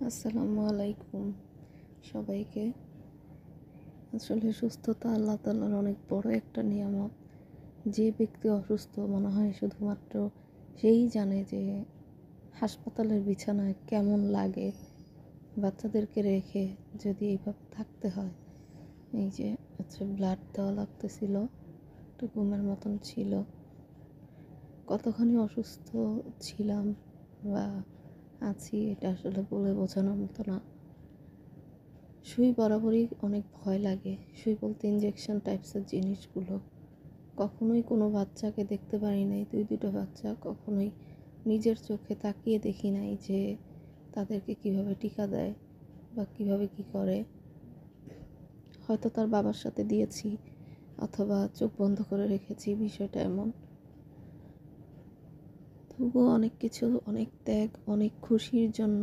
আসসালামু আলাইকুম সবাইকে। আসলে সুস্থতা আল্লাহ তাআলার অনেক বড় একটা নিয়ামত। যে ব্যক্তি অসুস্থ মনে হয় শুধুমাত্র সেই জানে যে হাসপাতালের বিছানায় কেমন লাগে। বাচ্চাদেরকে রেখে যদি এইভাবে থাকতে হয়, এই যে ব্লাড দেওয়া লাগতেছিল, একটু ঘুমের মতন ছিল, কতখানি অসুস্থ ছিলাম বা আছি এটা আসলে বলে বোঝানোর মতো না। সুই বরাবরই অনেক ভয় লাগে। সুই বলতে ইঞ্জেকশন টাইপসের জিনিসগুলো কখনোই কোনো বাচ্চাকে দেখতে পারি নাই, দুটো বাচ্চা কখনোই নিজের চোখে তাকিয়ে দেখি নাই যে তাদেরকে কিভাবে টিকা দেয় বা কিভাবে কি করে। হয়তো তার বাবার সাথে দিয়েছি অথবা চোখ বন্ধ করে রেখেছি, বিষয়টা এমন। তবুও অনেক কিছু, অনেক ত্যাগ, অনেক খুশির জন্য